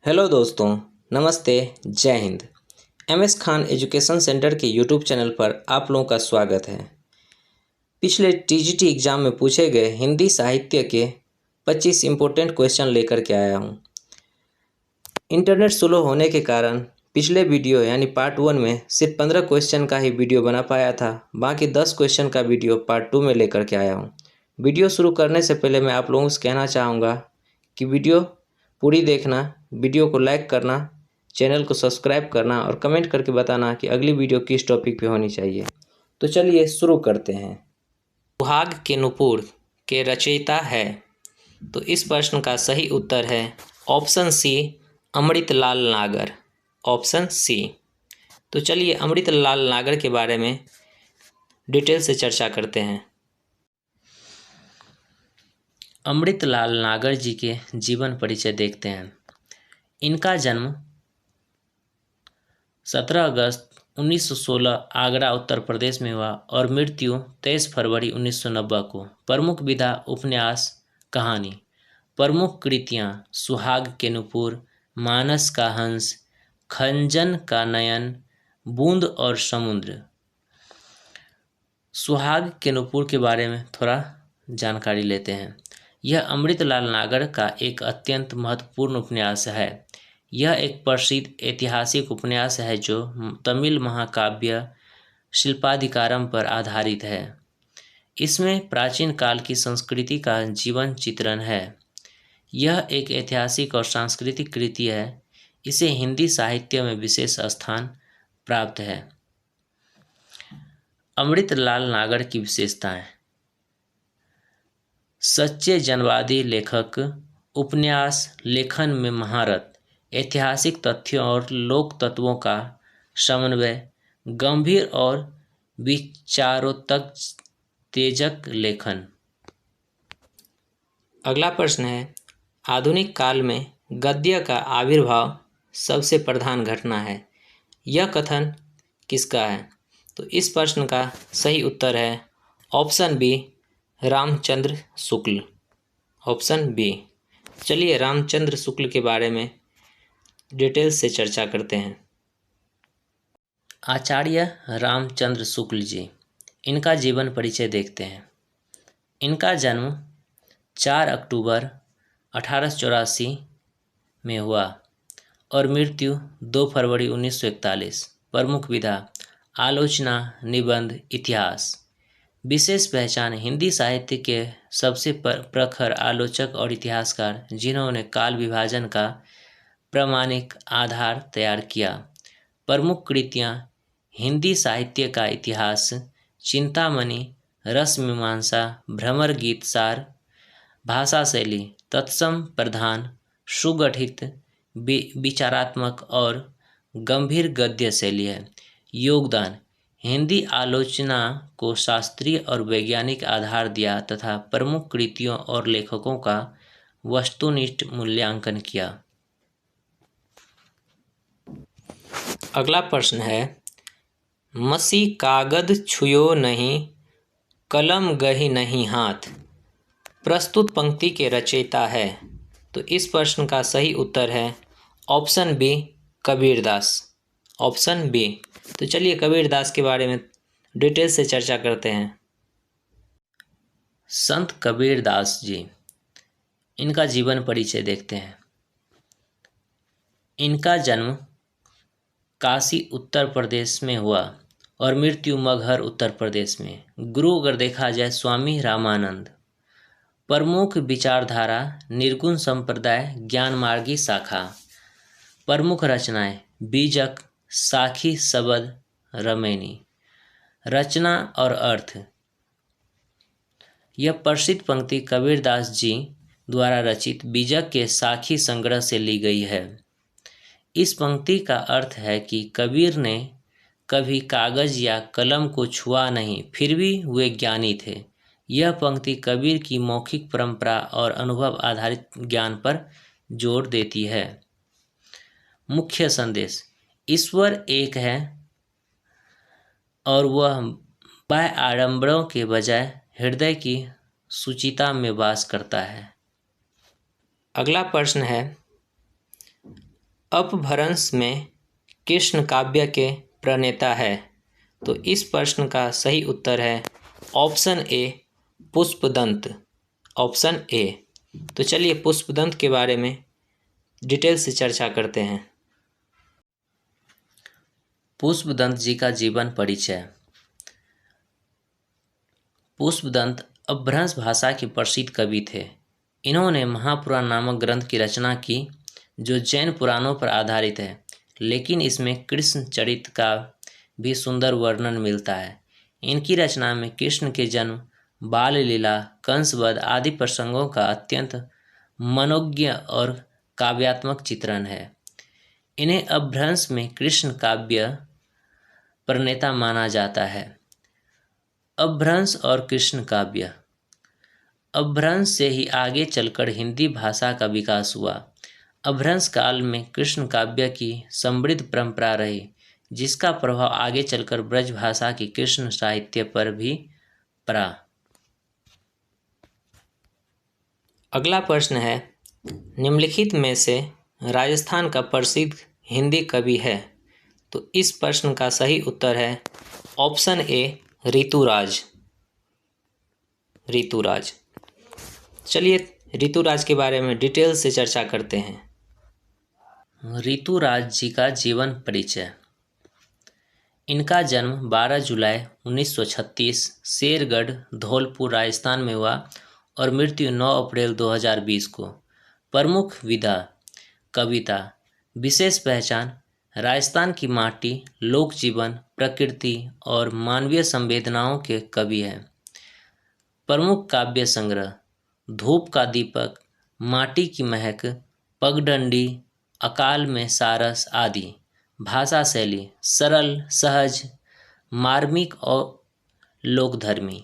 Hello दोस्तों, नमस्ते, जय Hind. MS Khan education centre के यूट्यूब चैनल पर आप लोगों का स्वागत है। पिछले TGT एग्ज़ाम में पूछे गए हिंदी साहित्य के 25 इम्पोर्टेंट क्वेश्चन लेकर के आया हूँ। इंटरनेट स्लो होने के कारण पिछले वीडियो यानी पार्ट 1 में सिर्फ 15 क्वेश्चन का ही वीडियो बना पाया था। बाकी 10 क्वेश्चन का वीडियो पार्ट 2 में लेकर के आया हूँ। वीडियो शुरू करने से पहले मैं आप लोगों से कहना चाहूँगा कि वीडियो पूरी देखना, वीडियो को लाइक करना, चैनल को सब्सक्राइब करना और कमेंट करके बताना कि अगली वीडियो किस टॉपिक पे होनी चाहिए। तो चलिए शुरू करते हैं। सुहाग के नुपुर के रचयिता है, तो इस प्रश्न का सही उत्तर है option C, Amritlal Nagar. Option C. तो चलिए अमृतलाल नागर के बारे में डिटेल से चर्चा करते हैं। अमृतलाल नागर जी के जीवन परिचय देखते हैं। इनका जन्म 17 अगस्त 1916 आगरा उत्तर प्रदेश में हुआ और मृत्यु 23 फरवरी 1990 को। प्रमुख विधा उपन्यास, कहानी। प्रमुख कृतियाँ सुहाग के नुपुर, मानस का हंस, खंजन का नयन, बूंद और समुद्र। सुहाग के नुपुर के बारे में थोड़ा जानकारी लेते हैं। यह अमृतलाल नागर का एक अत्यंत महत्वपूर्ण उपन्यास है। यह एक प्रसिद्ध ऐतिहासिक उपन्यास है जो तमिल महाकाव्य शिल्पाधिकारम पर आधारित है। इसमें प्राचीन काल की संस्कृति का जीवन चित्रण है। यह एक ऐतिहासिक और सांस्कृतिक कृति है। इसे हिंदी साहित्य में विशेष स्थान प्राप्त है। अमृतलाल नागर की विशेषताएं: सच्चे जनवादी लेखक, उपन्यास लेखन में महारत, ऐतिहासिक तथ्यों और लोक तत्वों का समन्वय, गंभीर और विचारोत्तेजक लेखन। अगला प्रश्न है, आधुनिक काल में गद्य का आविर्भाव सबसे प्रधान घटना है। यह कथन किसका है? तो इस प्रश्न का सही उत्तर है option B, Ramchandra Shukla. Option B. चलिए रामचंद्र शुक्ल के बारे में डिटेल से चर्चा करते हैं। आचार्य रामचंद्र शुक्ल जी, इनका जीवन परिचय देखते हैं। इनका जन्म 4 अक्टूबर 1884 में हुआ और मृत्यु 2 फरवरी 1941। प्रमुख विधा आलोचना, निबंध, इतिहास। विशेष पहचान हिंदी साहित्य के सबसे प्रखर आलोचक और इतिहासकार जिन्होंने काल विभाजन का प्रामाणिक आधार तैयार किया। प्रमुख कृतियाँ हिंदी साहित्य का इतिहास, चिंतामणि, रसमीमांसा, भ्रमर गीत सार, भाषा शैली, तत्सम प्रधान, सुगठित, विचारात्मक और गंभीर गद्य शैली है। योगदान हिंदी आलोचना को शास्त्रीय और वैज्ञानिक आधार दिया तथा प्रमुख कृतियों और लेखकों का वस्तुनिष्ठ मूल्यांकन किया। अगला प्रश्न है, मसी कागद छुयो नहीं, कलम गही नहीं हाथ। प्रस्तुत पंक्ति के रचयिता है। तो इस प्रश्न का सही उत्तर है option B, Kabirdas. Option B. तो चलिए कबीरदास के बारे में डिटेल से चर्चा करते हैं। संत कबीरदास जी, इनका जीवन परिचय देखते हैं। इनका जन्म काशी उत्तर प्रदेश में हुआ और मृत्यु मगहर उत्तर प्रदेश में। गुरु अगर देखा जाए स्वामी रामानंद। प्रमुख विचारधारा निर्गुण संप्रदाय, ज्ञानमार्गी शाखा। प्रमुख रचनाएं बीजक, साखी, शबद, रमैनी। रचना और अर्थ। यह प्रसिद्ध पंक्ति कबीरदास जी द्वारा रचित बीजक के साखी संग्रह से ली गई है। इस पंक्ति का अर्थ है कि कबीर ने कभी कागज या कलम को छुआ नहीं, फिर भी वे ज्ञानी थे। यह पंक्ति कबीर की मौखिक परंपरा और अनुभव आधारित ज्ञान पर जोर देती है। मुख्य संदेश, ईश्वर एक है और वह बाह्य आडंबरों के बजाय हृदय की सुचिता में वास करता है। अगला प्रश्न है, अपभ्रंश में कृष्ण काव्य के प्रणेता है? तो इस प्रश्न का सही उत्तर है option A, Pushpadant. Option A. तो चलिए पुष्पदंत के बारे में डिटेल से चर्चा करते हैं। पुष्पदंत जी का जीवन परिचय। पुष्पदंत अपभ्रंश भाषा के प्रसिद्ध कवि थे। इन्होंने महापुराण नामक ग्रंथ की रचना की जो जैन पुराणों पर आधारित है, लेकिन इसमें कृष्ण चरित्र का भी सुंदर वर्णन मिलता है। इनकी रचना में कृष्ण के जन्म, बाल लीला, कंसवध आदि प्रसंगों का अत्यंत मनोज्ञ और काव्यात्मक चित्रण है। इन्हें अपभ्रंश में कृष्ण काव्य प्रणेता माना जाता है। अपभ्रंश और कृष्ण काव्य। अपभ्रंश से ही आगे चलकर हिंदी भाषा का विकास हुआ। अपभ्रंश काल में कृष्ण काव्य की समृद्ध परंपरा रही, जिसका प्रभाव आगे चलकर ब्रज भाषा की कृष्ण साहित्य पर भी पड़ा। अगला प्रश्न है, निम्नलिखित में से राजस्थान का प्रसिद्ध हिंदी कवि है? तो इस प्रश्न का सही उत्तर है ऑप्शन ए, ऋतुराज। ऋतुराज। चलिए ऋतुराज के बारे में डिटेल से चर्चा करते हैं। ऋतुराज जी का जीवन परिचय। इनका जन्म 12 जुलाई 1936 शेरगढ़, धौलपुर, राजस्थान में हुआ और मृत्यु 9 अप्रैल 2020 को। प्रमुख विधा कविता। विशेष पहचान राजस्थान की माटी, लोक जीवन, प्रकृति और मानवीय संवेदनाओं के कवि हैं। प्रमुख काव्य संग्रह धूप का दीपक, माटी की महक, पगडंडी, अकाल में सारस आदि। भाषा शैली सरल, सहज, मार्मिक और लोकधर्मी।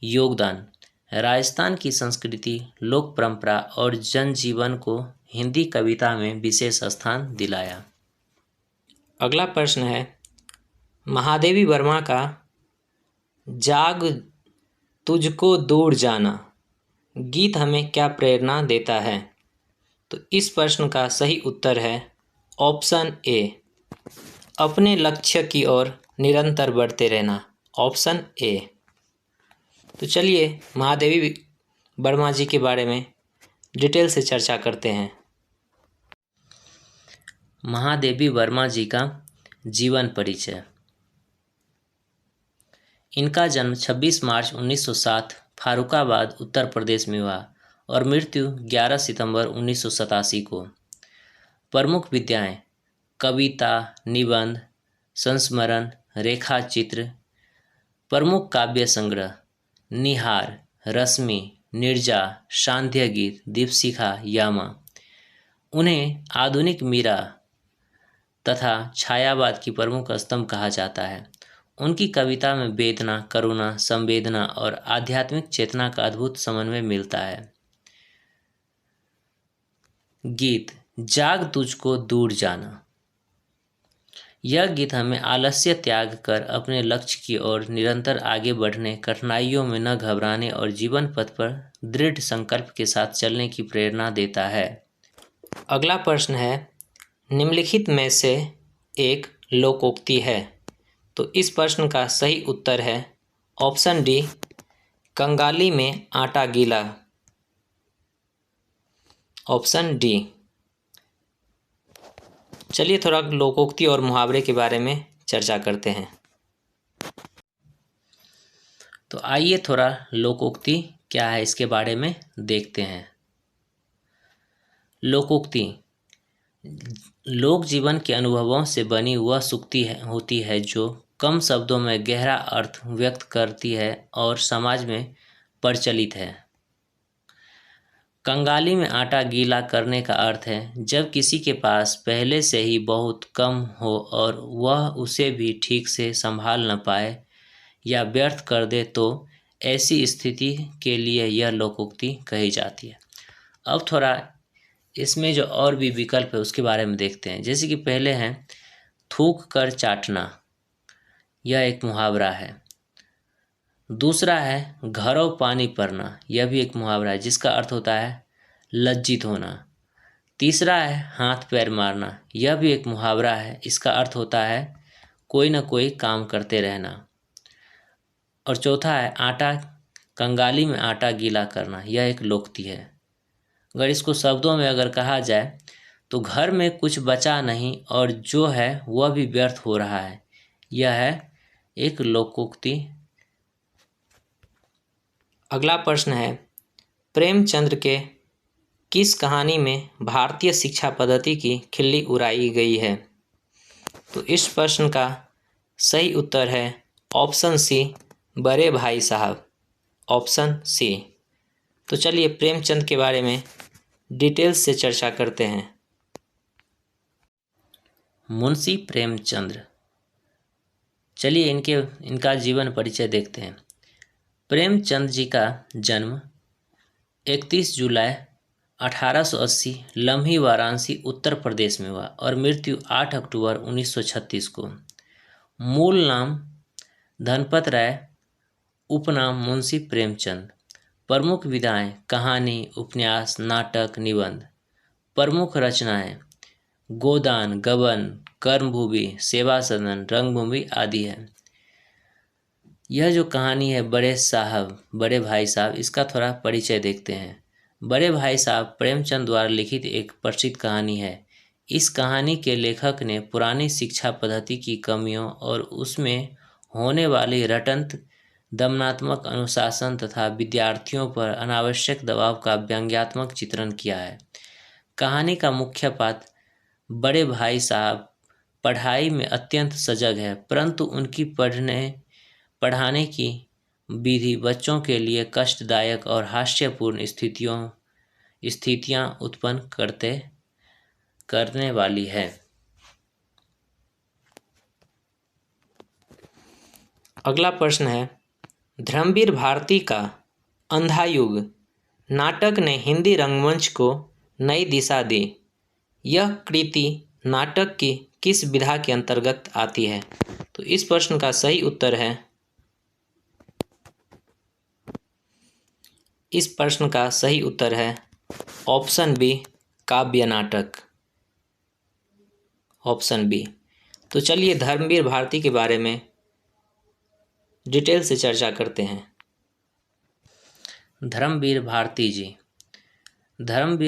योगदान राजस्थान की संस्कृति, लोक परंपरा और जनजीवन को हिंदी कविता में विशेष स्थान दिलाया। अगला प्रश्न है, महादेवी वर्मा का जाग तुझको दूर जाना गीत हमें क्या प्रेरणा देता है? तो इस प्रश्न का सही उत्तर है ऑप्शन ए, अपने लक्ष्य की ओर निरंतर बढ़ते रहना। Option A. तो चलिए महादेवी वर्मा जी के बारे में डिटेल से चर्चा करते हैं। महादेवी वर्मा जी का जीवन परिचय। इनका जन्म 26 मार्च 1907 फारुखाबाद, उत्तर प्रदेश में हुआ और मृत्यु 11 सितंबर 1987 को। प्रमुख विधाएं कविता, निबंध, संस्मरण, रेखा चित्र। प्रमुख काव्य संग्रह निहार, रश्मि, निर्जा, सांध्य गीत, दीपशिखा, यामा। उन्हें आधुनिक मीरा तथा छायावाद की प्रमुख स्तंभ कहा जाता है। उनकी कविता में वेदना, करुणा, संवेदना और आध्यात्मिक चेतना का अद्भुत समन्वय मिलता है। गीत जाग तुझको दूर जाना। यह गीत हमें आलस्य त्याग कर अपने लक्ष्य की ओर निरंतर आगे बढ़ने, कठिनाइयों में न घबराने और जीवन पथ पर दृढ़ संकल्प के साथ चलने की प्रेरणा देता है। अगला प्रश्न है, निम्नलिखित में से एक लोकोक्ति है? तो इस प्रश्न का सही उत्तर है ऑप्शन डी, कंगाली में आटा गीला। Option D. चलिए थोड़ा लोकोक्ति और मुहावरे के बारे में चर्चा करते हैं। तो आइए थोड़ा लोकोक्ति क्या है इसके बारे में देखते हैं। लोकोक्ति लोक जीवन के अनुभवों से बनी वह सूक्ति होती है जो कम शब्दों में गहरा अर्थ व्यक्त करती है और समाज में प्रचलित है। कंगाली में आटा गीला करने का अर्थ है जब किसी के पास पहले से ही बहुत कम हो और वह उसे भी ठीक से संभाल न पाए या व्यर्थ कर दे, तो ऐसी स्थिति के लिए यह लोकोक्ति कही जाती है। अब थोड़ा इसमें जो और भी विकल्प है उसके बारे में देखते हैं। जैसे कि पहले हैं थूक कर चाटना, यह एक मुहावरा है। दूसरा है घरों पानी पड़ना, यह भी एक मुहावरा है जिसका अर्थ होता है लज्जित होना। तीसरा है हाथ पैर मारना, यह भी एक मुहावरा है। इसका अर्थ होता है कोई न कोई काम करते रहना। और चौथा है आटा कंगाली में आटा गीला करना, यह एक लोकोक्ति है। अगर इसको शब्दों में अगर कहा जाए तो घर में कुछ बचा नहीं और जो है वह भी व्यर्थ हो रहा है, यह है एक लोकोक्ति। अगला प्रश्न है प्रेमचंद्र के किस कहानी में भारतीय शिक्षा पद्धति की खिल्ली उड़ाई गई है? तो इस प्रश्न का सही उत्तर है ऑप्शन सी, बड़े भाई साहब, ऑप्शन सी। तो चलिए प्रेमचंद के बारे में डिटेल्स से चर्चा करते हैं। मुंशी प्रेमचंद्र, चलिए इनका जीवन परिचय देखते हैं। प्रेमचंद जी का जन्म 31 जुलाई 1880 लम्ही वाराणसी उत्तर प्रदेश में हुआ और मृत्यु 8 अक्टूबर 1936 को। मूल नाम धनपत राय, उपनाम मुंशी प्रेमचंद। प्रमुख विधाएं कहानी, उपन्यास, नाटक, निबंध। प्रमुख रचनाएं गोदान, गबन, कर्मभूमि, सेवा सदन, रंगभूमि आदि है। यह जो कहानी है बड़े भाई साहब, इसका थोड़ा परिचय देखते हैं। बड़े भाई साहब प्रेमचंद द्वारा लिखित एक प्रसिद्ध कहानी है। इस कहानी के लेखक ने पुरानी शिक्षा पद्धति की कमियों और उसमें होने वाली रटंत दमनात्मक अनुशासन तथा विद्यार्थियों पर अनावश्यक दबाव का व्यंग्यात्मक चित्रण किया है। कहानी का मुख्य पात्र बड़े भाई साहब पढ़ाई में अत्यंत सजग है, परंतु उनकी पढ़ाने की विधि बच्चों के लिए कष्टदायक और हास्यपूर्ण स्थितियां उत्पन्न करने वाली है। अगला प्रश्न है धर्मवीर भारती का अंधा युग नाटक ने हिंदी रंगमंच को नई दिशा दी। यह कृति नाटक की किस विधा के अंतर्गत आती है? तो इस प्रश्न का सही उत्तर है ऑप्शन बी, काव्य नाटक, ऑप्शन बी। तो चलिए धर्मवीर भारती के बारे में डिटेल से चर्चा करते हैं। धर्मवीर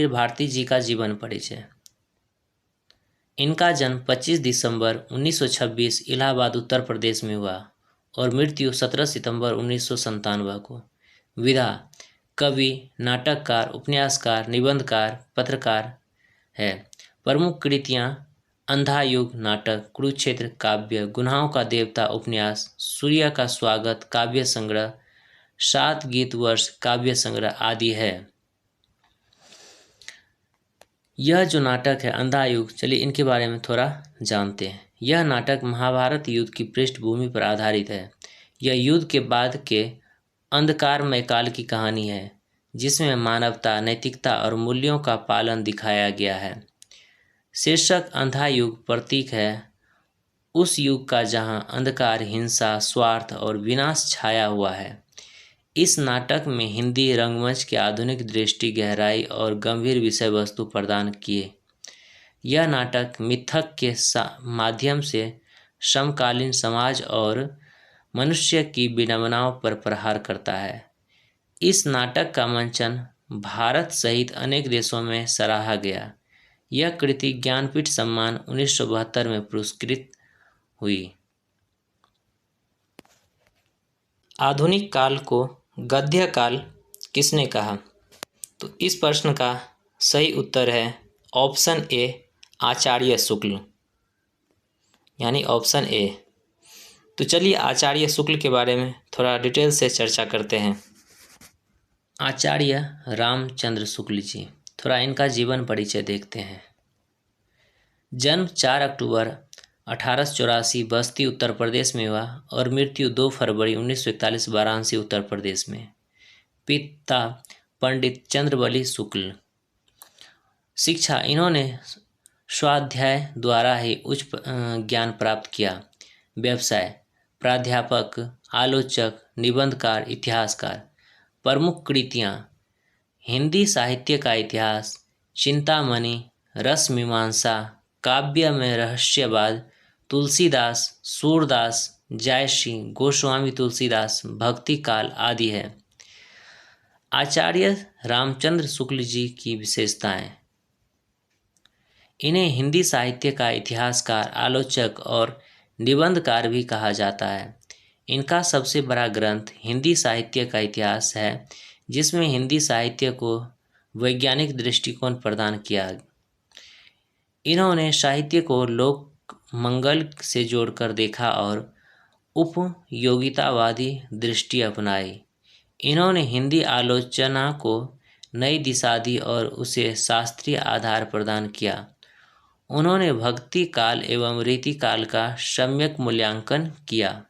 भारती जी का जीवन परिचय। इनका जन्म 25 दिसंबर 1926 इलाहाबाद उत्तर प्रदेश में हुआ और मृत्यु 17 सितंबर 1997 को। विधा कवि, नाटककार, उपन्यासकार, निबंधकार, पत्रकार है। प्रमुख कृतियाँ अंधा युग नाटक, कुरुक्षेत्र काव्य, गुनाहों का देवता उपन्यास, सूर्य का स्वागत काव्य संग्रह, 7 गीत वर्ष काव्य संग्रह आदि है। यह जो नाटक है अंधा युग, चलिए इनके बारे में थोड़ा जानते हैं। यह नाटक महाभारत युद्ध की पृष्ठभूमि पर आधारित है। यह युद्ध के बाद के अंधकारमय काल की कहानी है, जिसमें मानवता, नैतिकता और मूल्यों का पालन दिखाया गया है। शीर्षक अंधा युग प्रतीक है उस युग का जहां अंधकार, हिंसा, स्वार्थ और विनाश छाया हुआ है। इस नाटक में हिंदी रंगमंच की आधुनिक दृष्टि, गहराई और गंभीर विषय वस्तु प्रदान किए। यह नाटक मिथक के माध्यम से समकालीन समाज और मनुष्य की विडंबनाओं पर प्रहार करता है। इस नाटक का मंचन भारत सहित अनेक देशों में सराहा गया। यह कृति ज्ञानपीठ सम्मान 1972 में पुरस्कृत हुई। आधुनिक काल को गद्य काल किसने कहा? तो इस प्रश्न का सही उत्तर है ऑप्शन ए, आचार्य शुक्ल, यानी ऑप्शन ए। तो चलिए आचार्य शुक्ल के बारे में थोड़ा डिटेल से चर्चा करते हैं। आचार्य रामचंद्र शुक्ल जी, थोड़ा इनका जीवन परिचय देखते हैं। जन्म 4 अक्टूबर 1884 बस्ती उत्तर प्रदेश में हुआ और मृत्यु 2 फरवरी 1941 वाराणसी उत्तर प्रदेश में। पिता पंडित चंद्रबली शुक्ल। शिक्षा इन्होंने स्वाध्याय द्वारा ही उच्च ज्ञान प्राप्त किया। व्यवसाय प्राध्यापक, आलोचक, निबंधकार, इतिहासकार। प्रमुख कृतियाँ हिंदी साहित्य का इतिहास, चिंतामणि, रस मीमांसा, काव्य में रहस्यवाद, तुलसीदास, सूरदास, जायसी, गोस्वामी तुलसीदास, भक्ति काल आदि है। आचार्य रामचंद्र शुक्ल जी की विशेषताएं। इन्हें हिंदी साहित्य का इतिहासकार, आलोचक और निबंधकार भी कहा जाता है। इनका सबसे बड़ा ग्रंथ हिंदी साहित्य का इतिहास है, जिसमें हिंदी साहित्य को वैज्ञानिक दृष्टिकोण प्रदान किया। इन्होंने साहित्य को लोक मंगल से जोड़कर देखा और उपयोगितावादी दृष्टि अपनाई। इन्होंने हिंदी आलोचना को नई दिशा दी और उसे शास्त्रीय आधार प्रदान किया। उन्होंने भक्ति काल एवं रीति काल का सम्यक मूल्यांकन किया।